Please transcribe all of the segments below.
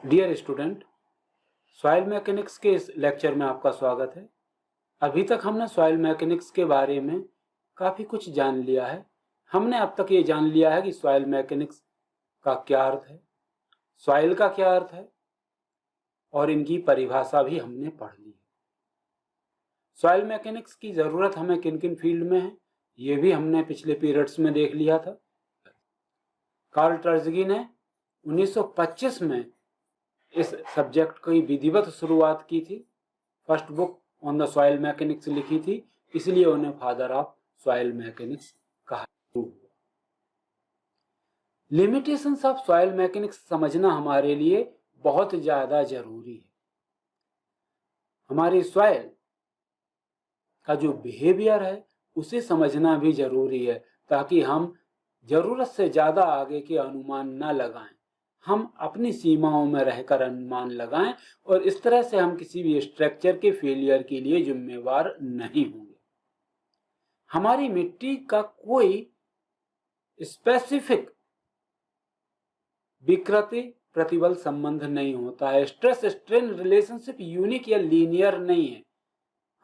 Dear student, soil mechanics के इस lecture में आपका स्वागत है। अभी तक हमने सॉइल मैकेनिक्स के बारे में काफ़ी कुछ जान लिया है। हमने अब तक ये जान लिया है कि सॉइल मैकेनिक्स का क्या अर्थ है, सॉइल का क्या अर्थ है और इनकी परिभाषा भी हमने पढ़ ली है। सॉइल मैकेनिक्स की ज़रूरत हमें किन किन फील्ड में है, ये भी हमने पिछले पीरियड्स में देख लिया था। कार्ल टर्ज़गी ने 1925 में इस सब्जेक्ट की विधिवत शुरुआत की थी। First book on the soil mechanics लिखी थी, इसलिए उन्हें फादर ऑफ सॉइल मैकेनिक्स कहा। लिमिटेशंस ऑफ सॉइल मैकेनिक्स समझना हमारे लिए बहुत ज्यादा जरूरी है। हमारी सॉइल का जो बिहेवियर है उसे समझना भी जरूरी है, ताकि हम जरूरत से ज्यादा आगे के अनुमान न लगाएं। हम अपनी सीमाओं में रहकर अनुमान लगाएं और इस तरह से हम किसी भी स्ट्रक्चर के फेलियर के लिए जिम्मेवार नहीं होंगे। हमारी मिट्टी का कोई स्पेसिफिक विकृति प्रतिबल संबंध नहीं होता है। स्ट्रेस स्ट्रेन रिलेशनशिप यूनिक या लीनियर नहीं है।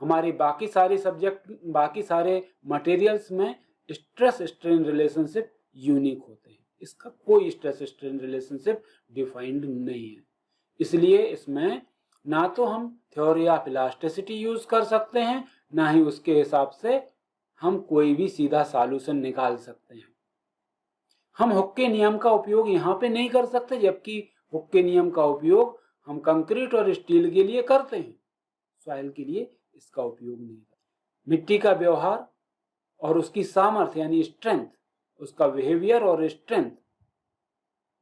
हमारे बाकी सारे मटेरियल्स में स्ट्रेस स्ट्रेन रिलेशनशिप यूनिक होते हैं। इसका कोई स्ट्रेस स्ट्रेन रिलेशनशिप डिफाइंड नहीं है। इसलिए इसमें ना तो हम थ्योरी ऑफ इलास्टिसिटी यूज कर सकते हैं, ना ही उसके हिसाब से हम कोई भी सीधा सॉल्यूशन निकाल सकते हैं। हम हुक के नियम का उपयोग यहाँ पे नहीं कर सकते, जबकि हुक के नियम का उपयोग हम कंक्रीट और स्टील के लिए करते हैं। सॉइल के लिए इसका उपयोग नहीं करते। मिट्टी का व्यवहार और उसकी सामर्थ्य यानी स्ट्रेंथ, उसका बिहेवियर और स्ट्रेंथ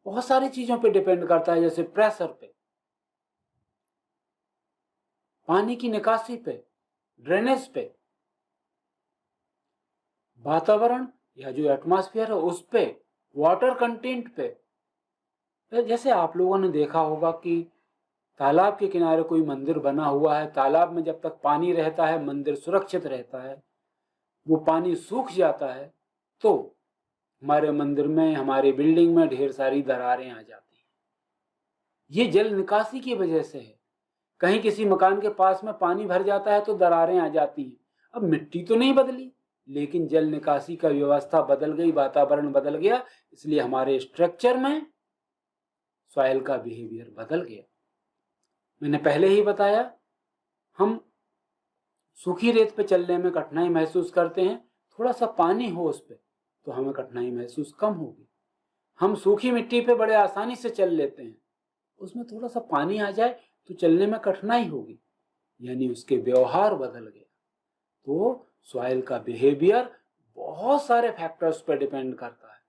बहुत सारी चीजों पे डिपेंड करता है, जैसे प्रेशर पे, पानी की निकासी पे, ड्रेनेज पे, वातावरण या जो एटमॉस्फेयर है उस पे, वाटर कंटेंट पे। जैसे आप लोगों ने देखा होगा कि तालाब के किनारे कोई मंदिर बना हुआ है। तालाब में जब तक पानी रहता है मंदिर सुरक्षित रहता है। वो पानी सूख जाता है तो हमारे मंदिर में, हमारे बिल्डिंग में ढेर सारी दरारें आ जाती हैं। ये जल निकासी की वजह से है। कहीं किसी मकान के पास में पानी भर जाता है तो दरारें आ जाती हैं। अब मिट्टी तो नहीं बदली, लेकिन जल निकासी का व्यवस्था बदल गई, वातावरण बदल गया, इसलिए हमारे स्ट्रक्चर में सॉइल का बिहेवियर बदल गया। मैंने पहले ही बताया, हम सूखी रेत पे चलने में कठिनाई महसूस करते हैं। थोड़ा सा पानी हो उस पे तो हमें कठिनाई महसूस कम होगी। हम सूखी मिट्टी पे बड़े आसानी से चल लेते हैं, उसमें थोड़ा सा पानी आ जाए तो चलने में कठिनाई होगी, यानी उसके व्यवहार बदल गया। तो सॉइल का बिहेवियर बहुत सारे फैक्टर्स पर डिपेंड करता है,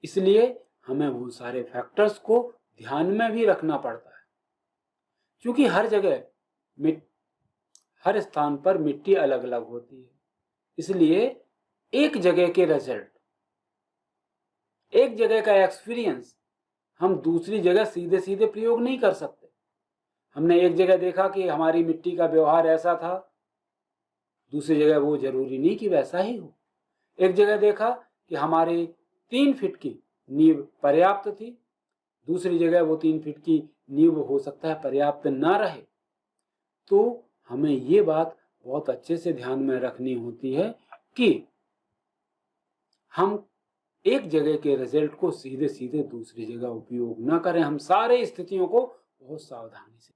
इसलिए हमें वो सारे फैक्टर्स को ध्यान में भी रखना पड़ता है। क्योंकि हर स्थान पर मिट्टी अलग अलग होती है, इसलिए एक जगह के रिजल्ट, एक जगह का एक्सपीरियंस हम दूसरी जगह सीधे सीधे प्रयोग नहीं कर सकते। हमने एक जगह देखा कि हमारी मिट्टी का व्यवहार ऐसा था, दूसरी जगह वो जरूरी नहीं कि वैसा ही हो। एक जगह देखा कि हमारे 3 फीट की नींव पर्याप्त थी, दूसरी जगह वो 3 फीट की नींव हो सकता है पर्याप्त ना रहे। तो हमें ये बात बहुत अच्छे से ध्यान में रखनी होती है कि हम एक जगह के रिजल्ट को सीधे सीधे दूसरी जगह उपयोग ना करें। हम सारे स्थितियों को बहुत सावधानी से,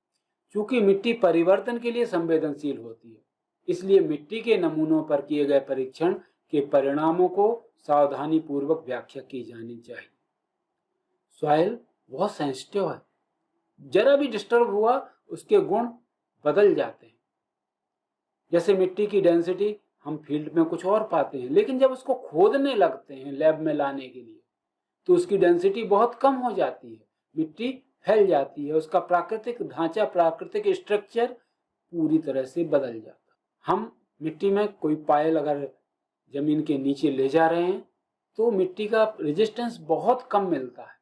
क्योंकि मिट्टी परिवर्तन के लिए संवेदनशील होती है, इसलिए मिट्टी के नमूनों पर किए गए परीक्षण के परिणामों को सावधानी पूर्वक व्याख्या की जानी चाहिए। सॉइल बहुत सेंसिटिव है, जरा भी डिस्टर्ब हुआ उसके गुण बदल जाते हैं। जैसे मिट्टी की डेंसिटी हम फील्ड में कुछ और पाते हैं, लेकिन जब उसको खोदने लगते हैं लैब में लाने के लिए तो उसकी डेंसिटी बहुत कम हो जाती है, मिट्टी फैल जाती है, उसका प्राकृतिक ढांचा, प्राकृतिक स्ट्रक्चर पूरी तरह से बदल जाता है। हम मिट्टी में कोई पायल अगर जमीन के नीचे ले जा रहे हैं तो मिट्टी का रेजिस्टेंस बहुत कम मिलता है,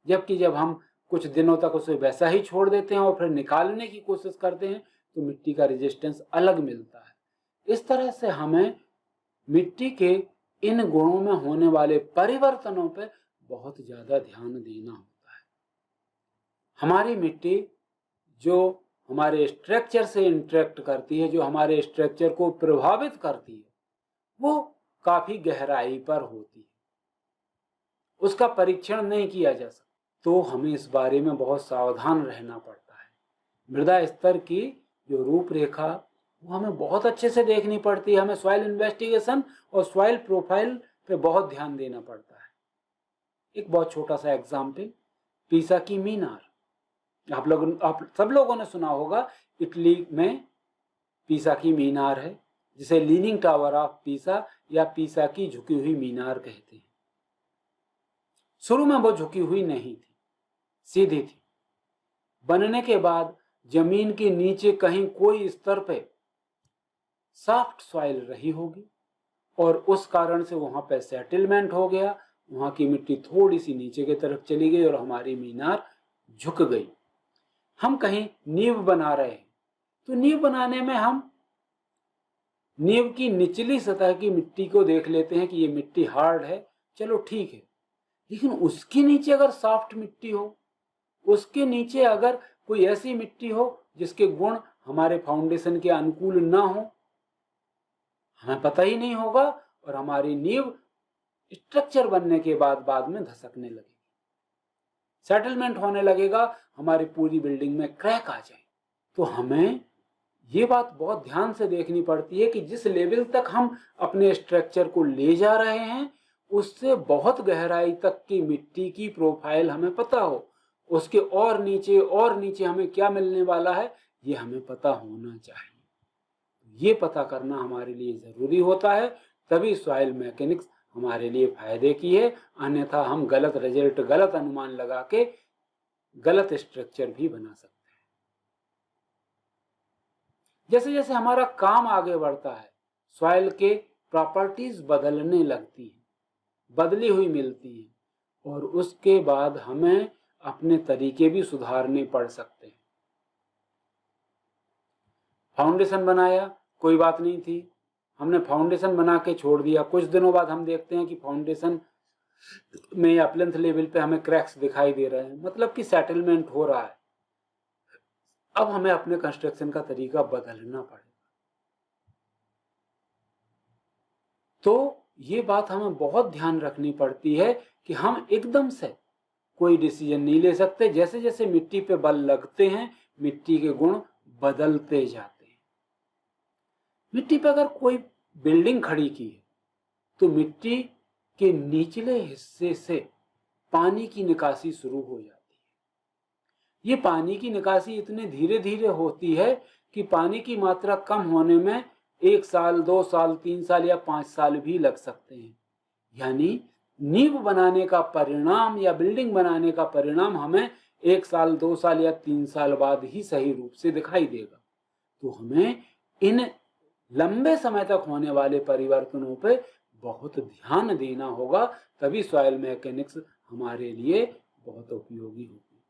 जबकि जब हम कुछ दिनों तक उसे वैसा ही छोड़ देते हैं और फिर निकालने की कोशिश करते हैं तो मिट्टी का रेजिस्टेंस अलग मिलता है। इस तरह से हमें मिट्टी के इन गुणों में होने वाले परिवर्तनों पर बहुत ज्यादा ध्यान देना होता है। हमारी मिट्टी जो हमारे स्ट्रक्चर से इंटरेक्ट करती है, जो हमारे स्ट्रक्चर को प्रभावित करती है, वो काफी गहराई पर होती है, उसका परीक्षण नहीं किया जा सकता। तो हमें इस बारे में बहुत सावधान रहना पड़ता है। मृदा स्तर की जो रूपरेखा वो हमें बहुत अच्छे से देखनी पड़ती है। हमें सॉइल इन्वेस्टिगेशन और सॉइल प्रोफाइल पे बहुत ध्यान देना पड़ता है। एक बहुत छोटा सा एग्जाम्पल, पीसा की मीनार। आप सब लोगों ने सुना होगा, इटली में पीसा की मीनार है, जिसे लीनिंग टावर ऑफ पीसा या पीसा की झुकी हुई मीनार कहते हैं। शुरू में वो झुकी हुई नहीं थी, सीधी थी। बनने के बाद जमीन के नीचे कहीं कोई स्तर पे सॉफ्ट सॉइल रही होगी और उस कारण से वहां पे सेटलमेंट हो गया, वहां की मिट्टी थोड़ी सी नीचे की तरफ चली गई और हमारी मीनार झुक गई। हम कहीं नींव बना रहे हैं, तो नींव बनाने में हम नींव की निचली सतह की मिट्टी को देख लेते हैं कि ये मिट्टी हार्ड है, चलो ठीक है। लेकिन उसके नीचे अगर सॉफ्ट मिट्टी हो, उसके नीचे अगर कोई ऐसी मिट्टी हो जिसके गुण हमारे फाउंडेशन के अनुकूल ना हो, हमें पता ही नहीं होगा और हमारी नींव स्ट्रक्चर बनने के बाद में धसकने लगेगी, सेटलमेंट होने लगेगा, हमारी पूरी बिल्डिंग में क्रैक आ जाए। तो हमें ये बात बहुत ध्यान से देखनी पड़ती है कि जिस लेवल तक हम अपने स्ट्रक्चर को ले जा रहे हैं, उससे बहुत गहराई तक की मिट्टी की प्रोफाइल हमें पता हो, उसके और नीचे हमें क्या मिलने वाला है ये हमें पता होना चाहिए। ये पता करना हमारे लिए जरूरी होता है, तभी सॉइल मैकेनिक्स हमारे लिए फायदे की है। अन्यथा हम गलत रिजल्ट, गलत अनुमान लगा के गलत स्ट्रक्चर भी बना सकते हैं। जैसे जैसे हमारा काम आगे बढ़ता है, सॉइल के प्रॉपर्टीज बदलने लगती हैं, बदली हुई मिलती हैं और उसके बाद हमें अपने तरीके भी सुधारने पड़ सकते हैं। फाउंडेशन बनाया, कोई बात नहीं थी, हमने फाउंडेशन बना के छोड़ दिया, कुछ दिनों बाद हम देखते हैं कि फाउंडेशन में या प्लिंथ लेवल पे हमें क्रैक्स दिखाई दे रहे हैं, मतलब कि सेटलमेंट हो रहा है। अब हमें अपने कंस्ट्रक्शन का तरीका बदलना पड़ेगा। तो ये बात हमें बहुत ध्यान रखनी पड़ती है कि हम एकदम से कोई डिसीजन नहीं ले सकते। जैसे जैसे मिट्टी पे बल लगते हैं, मिट्टी के गुण बदलते जाते हैं। मिट्टी पे अगर कोई बिल्डिंग खड़ी की है तो मिट्टी के निचले हिस्से से पानी की निकासी शुरू हो जाती है। ये पानी की निकासी इतने धीरे धीरे होती है कि पानी की मात्रा कम होने में 1 साल, 2 साल, 3 साल या 5 साल भी लग सकते हैं। यानी नींव बनाने का परिणाम या बिल्डिंग बनाने का परिणाम हमें 1 साल, 2 साल या 3 साल बाद ही सही रूप से दिखाई देगा। तो हमें इन लंबे समय तक होने वाले परिवर्तनों पे बहुत ध्यान देना होगा, तभी सॉइल मैकेनिक्स हमारे लिए बहुत उपयोगी होगी।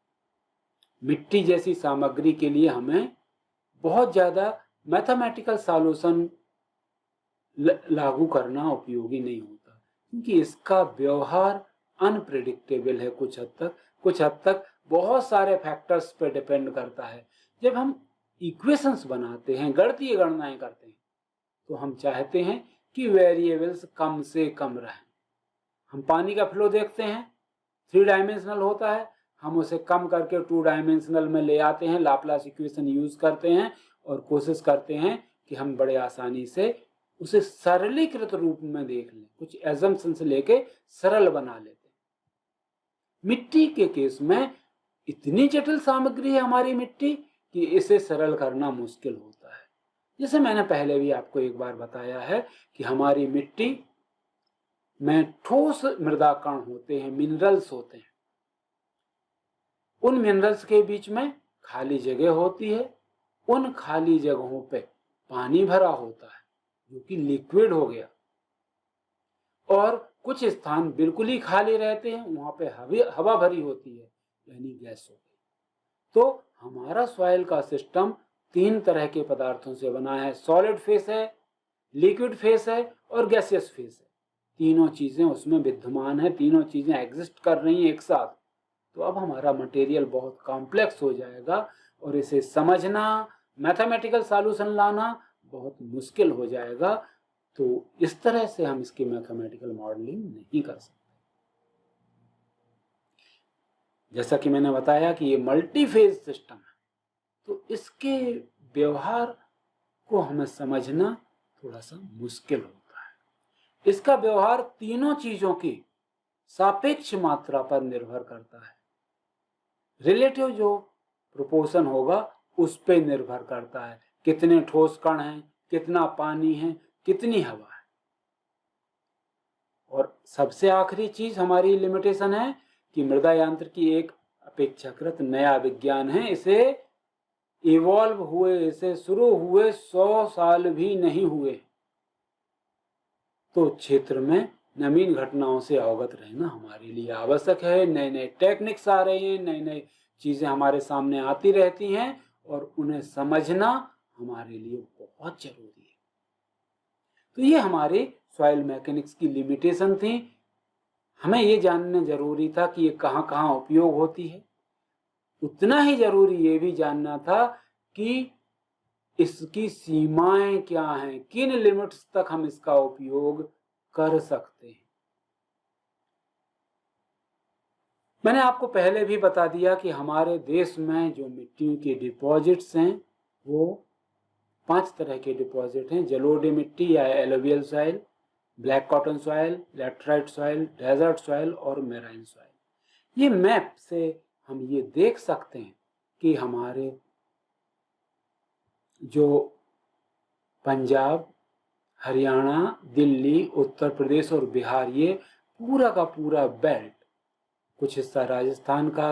मिट्टी जैसी सामग्री के लिए हमें बहुत ज्यादा मैथमेटिकल सॉल्यूशन लागू करना उपयोगी नहीं होता, क्योंकि इसका व्यवहार अनप्रेडिक्टेबल है। कुछ हद तक बहुत सारे फैक्टर्स पे डिपेंड करता है। जब हम इक्वेशंस बनाते हैं, गणितीय गणनाएं करते हैं, तो हम चाहते हैं कि वेरिएबल्स कम से कम रहें। हम पानी का फ्लो देखते हैं, 3 डायमेंशनल होता है, हम उसे कम करके 2 डायमेंशनल में ले आते हैं, लाप्लास इक्वेशन यूज करते हैं और कोशिश करते हैं कि हम बड़े आसानी से उसे सरलीकृत रूप में देख लें, कुछ एजम्पशंस लेके सरल बना लेते हैं। मिट्टी के केस में इतनी जटिल सामग्री है हमारी मिट्टी कि इसे सरल करना मुश्किल होता है। जैसे मैंने पहले भी आपको एक बार बताया है कि हमारी मिट्टी में ठोस मृदा कण होते हैं, मिनरल्स होते हैं। उन मिनरल्स के बीच में खाली जगह होती है, उन खाली जगहों पे पानी भरा होता है जो कि लिक्विड हो गया, और कुछ स्थान बिल्कुल ही खाली रहते हैं, वहां पे हवा भरी होती है, यानी गैस हो गई। तो हमारा सॉइल का सिस्टम 3 तरह के पदार्थों से बना है, सॉलिड फेस है, लिक्विड फेस है और गैसियस फेस है। तीनों चीजें उसमें विद्यमान है, तीनों चीजें एग्जिस्ट कर रही हैं एक साथ। तो अब हमारा मटेरियल बहुत कॉम्प्लेक्स हो जाएगा और इसे समझना, मैथमेटिकल सॉल्यूशन लाना बहुत मुश्किल हो जाएगा। तो इस तरह से हम इसकी मैथमेटिकल मॉडलिंग नहीं कर सकते। जैसा कि मैंने बताया कि ये मल्टी फेज सिस्टम है, तो इसके व्यवहार को हमें समझना थोड़ा सा मुश्किल होता है। इसका व्यवहार तीनों चीजों की सापेक्ष मात्रा पर निर्भर करता है। रिलेटिव जो प्रोपोर्शन होगा उस पर निर्भर करता है, कितने ठोस कण हैं, कितना पानी है, कितनी हवा है। और सबसे आखिरी चीज हमारी लिमिटेशन है कि मृदा यांत्रिकी एक अपेक्षाकृत नया विज्ञान है। इसे इवॉल्व हुए, इसे शुरू हुए 100 साल भी नहीं हुए। तो क्षेत्र में नवीन घटनाओं से अवगत रहना हमारे लिए आवश्यक है। नए नए टेक्निक्स आ रहे हैं, नई नई चीजें हमारे सामने आती रहती हैं और उन्हें समझना हमारे लिए बहुत जरूरी है। तो ये हमारे सॉइल मैकेनिक्स की लिमिटेशन थी। हमें ये जानना जरूरी था कि ये कहाँ कहाँ उपयोग होती है। उतना ही जरूरी ये भी जानना था कि इसकी सीमाएं क्या हैं, किन लिमिट्स तक हम इसका उपयोग कर सकते हैं। मैंने आपको पहले भी बता दिया कि हमारे देश में जो मिट्टी के डिपॉजिट्स हैं वो 5 तरह के डिपॉजिट हैं। जलोढ़ मिट्टी या alluvial soil, black cotton soil, laterite soil, desert soil और मेराइन सॉइल। ये मैप से हम ये देख सकते हैं कि हमारे जो पंजाब, हरियाणा, दिल्ली, उत्तर प्रदेश और बिहार, ये पूरा का पूरा बेल्ट, कुछ हिस्सा राजस्थान का,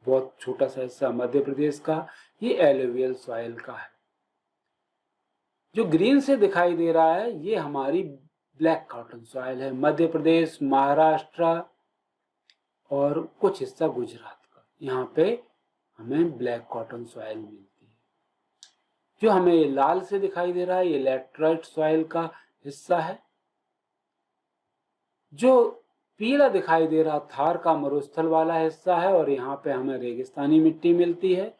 बहुत छोटा सा हिस्सा मध्य प्रदेश का, ये एलुवियल सॉइल का है। जो ग्रीन से दिखाई दे रहा है ये हमारी ब्लैक कॉटन सॉइल है, मध्य प्रदेश, महाराष्ट्र और कुछ हिस्सा गुजरात का। यहाँ पे हमें ब्लैक कॉटन सॉइल मिलती है। जो हमें ये लाल से दिखाई दे रहा है ये लैटराइट सॉइल का हिस्सा है। जो पीला दिखाई दे रहा थार का मरुस्थल वाला हिस्सा है और यहाँ पे हमें रेगिस्तानी मिट्टी मिलती है।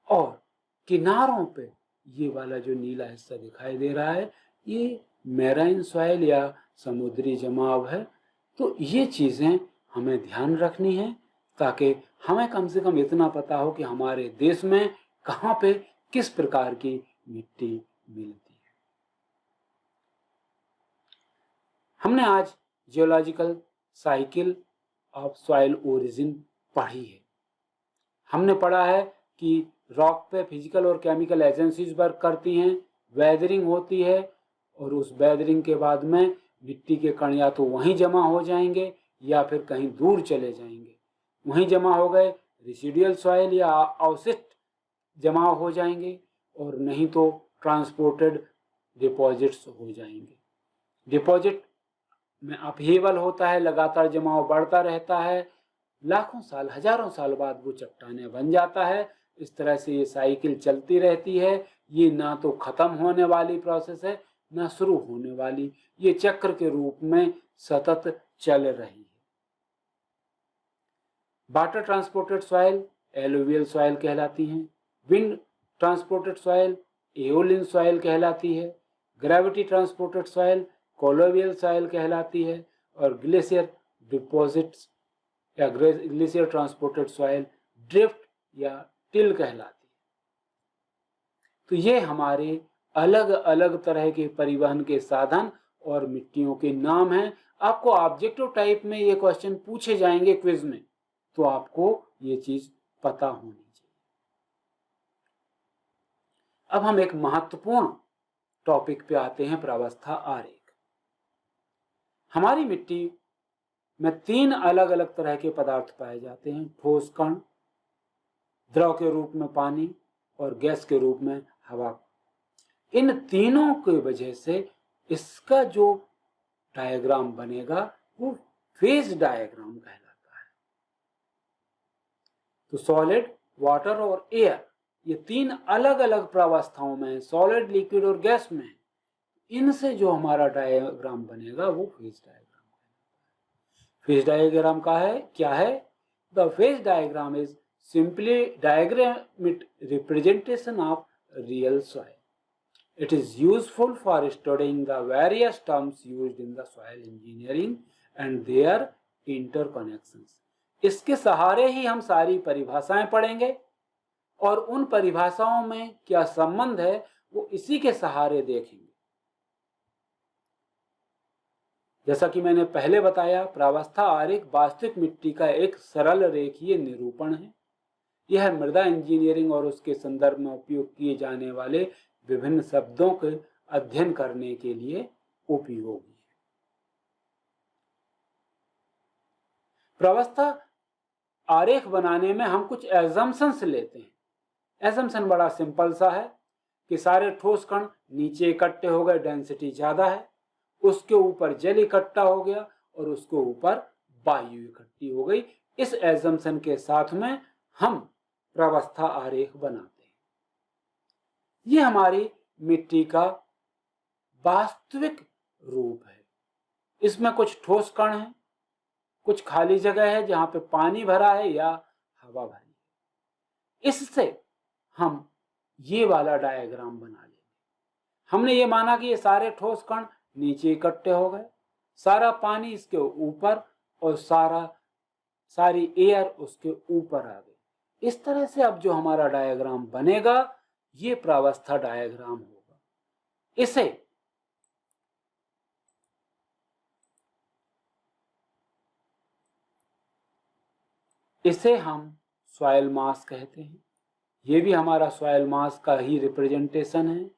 और किनारों पे ये वाला जो नीला हिस्सा दिखाई दे रहा है ये मैराइन सॉइल या समुद्री जमाव है। तो ये चीजें हमें ध्यान रखनी है ताकि हमें कम से कम इतना पता हो कि हमारे देश में कहाँ पे किस प्रकार की मिट्टी मिलती है। हमने आज geological cycle of soil origin पढ़ी है। हमने पढ़ा है कि रॉक पे फिजिकल और केमिकल एजेंसीज वर्क करती हैं, वेदरिंग होती है और उस वेदरिंग के बाद में मिट्टी के कण या तो वहीं जमा हो जाएंगे या फिर कहीं दूर चले जाएंगे। वहीं जमा हो गए रेसिडुअल सॉइल या अवशिष्ट जमा हो जाएंगे और नहीं तो ट्रांसपोर्टेड डिपॉजिट्स हो जाएंगे। डिपॉजिट में अपहीवल होता है, लगातार जमाव बढ़ता रहता है, लाखों साल, हजारों साल बाद वो चट्टानें बन जाता है। इस तरह से ये साइकिल चलती रहती है। ये ना तो खत्म होने वाली प्रोसेस है ना शुरू होने वाली, ये चक्र के रूप में सतत चल रही है। Water transported soil alluvial soil कहलाती हैं। Wind transported soil aeolian soil कहलाती है। ग्रेविटी ट्रांसपोर्टेड सॉइल कोलोवियल सॉइल कहलाती है। और ग्लेशियर डिपॉजिट्स या ग्लेशियर ट्रांसपोर्टेड सॉइल ड्रिफ्ट या टिल कहलाती है। तो ये हमारे अलग अलग तरह के परिवहन के साधन और मिट्टियों के नाम हैं। आपको ऑब्जेक्टिव टाइप में ये क्वेश्चन पूछे जाएंगे क्विज में, तो आपको ये चीज पता होनी चाहिए। अब हम एक महत्वपूर्ण टॉपिक पे आते हैं, प्रावस्था आरेख। हमारी मिट्टी में 3 अलग अलग तरह के पदार्थ पाए जाते हैं, ठोस कण, द्रव के रूप में पानी और गैस के रूप में हवा। इन तीनों की वजह से इसका जो डायग्राम बनेगा वो फेज डायग्राम कहलाता है। तो सॉलिड, वाटर और एयर, ये 3 अलग अलग प्रावस्थाओं में, सॉलिड, लिक्विड और गैस में, इनसे जो हमारा डायग्राम बनेगा वो फेज डायग्राम। फेज डायग्राम का है क्या है? The phase diagram is simply diagrammatic representation of real soil. It is useful for studying the various terms used in the soil engineering and their interconnections. इसके सहारे ही हम सारी परिभाषाएं पढ़ेंगे और उन परिभाषाओं में क्या संबंध है वो इसी के सहारे देखेंगे। जैसा कि मैंने पहले बताया, प्रावस्था आरेख वास्तविक मिट्टी का एक सरल रेखीय निरूपण है। यह मृदा इंजीनियरिंग और उसके संदर्भ में उपयोग किए जाने वाले विभिन्न शब्दों के अध्ययन करने के लिए उपयोगी है। प्रावस्था आरेख बनाने में हम कुछ एजम्पशंस लेते हैं। एजम्पशन बड़ा सिंपल सा है कि सारे ठोस कण नीचे इकट्ठे हो गए, डेंसिटी ज्यादा है, उसके ऊपर जल इकट्ठा हो गया और उसके ऊपर वायु इकट्ठी हो गई। इस एजम्पशन के साथ में हम प्रावस्था आरेख बनाते हैं। ये हमारी मिट्टी का वास्तविक रूप है। इसमें कुछ ठोस कण है, कुछ खाली जगह है जहां पे पानी भरा है या हवा भरी है। इससे हम ये वाला डायग्राम बना लेंगे। हमने ये माना कि ये सारे ठोस कण नीचे इकट्ठे हो गए, सारा पानी इसके ऊपर और सारी एयर उसके ऊपर आ गई। इस तरह से अब जो हमारा डायग्राम बनेगा ये प्रावस्था डायग्राम होगा। इसे हम सॉइल मास कहते हैं। ये भी हमारा सॉइल मास का ही रिप्रेजेंटेशन है।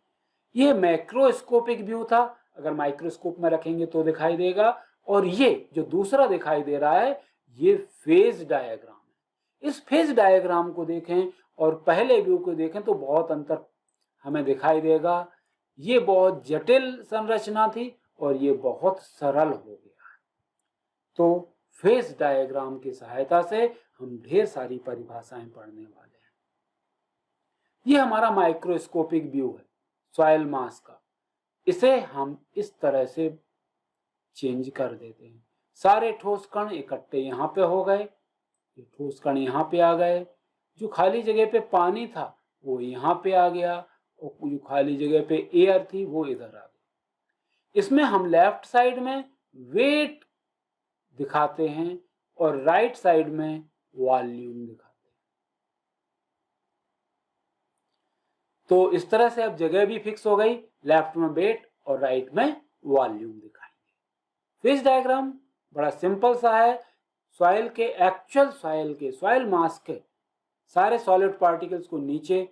ये मैक्रोस्कोपिक व्यू था, अगर माइक्रोस्कोप में रखेंगे तो दिखाई देगा। और ये जो दूसरा दिखाई दे रहा है ये फेज डायग्राम है। इस फेज डायग्राम को देखें और पहले व्यू को देखें तो बहुत अंतर हमें दिखाई देगा। ये बहुत जटिल संरचना थी और ये बहुत सरल हो गया है। तो फेज डायग्राम की सहायता से हम ढेर सारी परिभाषाएं पढ़ने वाले हैं। ये हमारा माइक्रोस्कोपिक व्यू है सॉइल मास का। इसे हम इस तरह से चेंज कर देते हैं। सारे ठोस कण इकट्ठे यहाँ पे हो गए, ये ठोस कण यहाँ पे आ गए, जो खाली जगह पे पानी था वो यहाँ पे आ गया और जो खाली जगह पे एयर थी वो इधर आ गई। इसमें हम लेफ्ट साइड में वेट दिखाते हैं और राइट साइड में वॉल्यूम दिखाते हैं। तो इस तरह से अब जगह भी फिक्स हो गई, लेफ्ट में वेट और राइट में वॉल्यूम दिखाएंगे। फेज डायग्राम बड़ा सिंपल सा है। सॉइल के एक्चुअल सॉइल मास के सारे सॉलिड पार्टिकल्स को नीचे,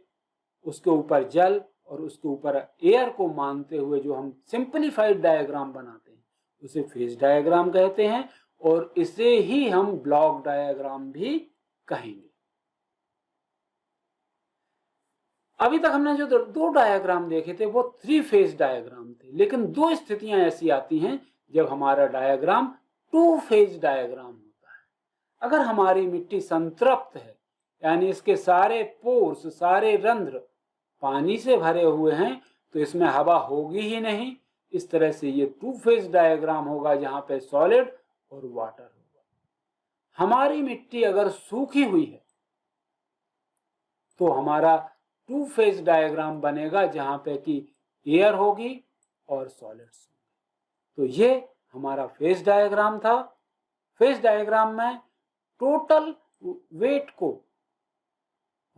उसके ऊपर जल और उसके ऊपर एयर को मानते हुए जो हम सिंपलीफाइड डायग्राम बनाते हैं उसे फेज डायग्राम कहते हैं और इसे ही हम ब्लॉक डायग्राम भी कहेंगे। अभी तक हमने जो दो डायग्राम देखे थे वो 3 फेज डायग्राम थे, लेकिन दो स्थितियां ऐसी आती हैं जब हमारा डायग्राम 2 फेज डायग्राम होता है। अगर हमारी मिट्टी संतृप्त है, यानी इसके सारे पोर्स, सारे रंध्र पानी से भरे हुए हैं, तो इसमें हवा होगी ही नहीं। इस तरह से ये 2 फेज डायग्राम होगा जहां पे सॉलिड और वाटर होगा। हमारी मिट्टी अगर सूखी हुई है तो हमारा 2 फेज डायग्राम बनेगा जहां पे कि एयर होगी और सॉलिड्स होंगे। तो ये हमारा फेज डायग्राम था। फेज डायग्राम में टोटल वेट को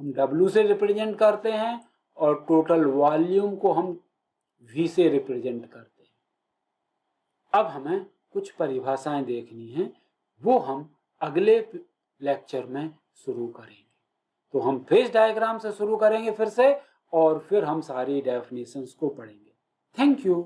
हम W से रिप्रेजेंट करते हैं और टोटल वॉल्यूम को हम V से रिप्रेजेंट करते हैं। अब हमें कुछ परिभाषाएं देखनी हैं, वो हम अगले लेक्चर में शुरू करेंगे। तो हम फेज डायग्राम से शुरू करेंगे फिर से और फिर हम सारी डेफिनेशंस को पढ़ेंगे। Thank you.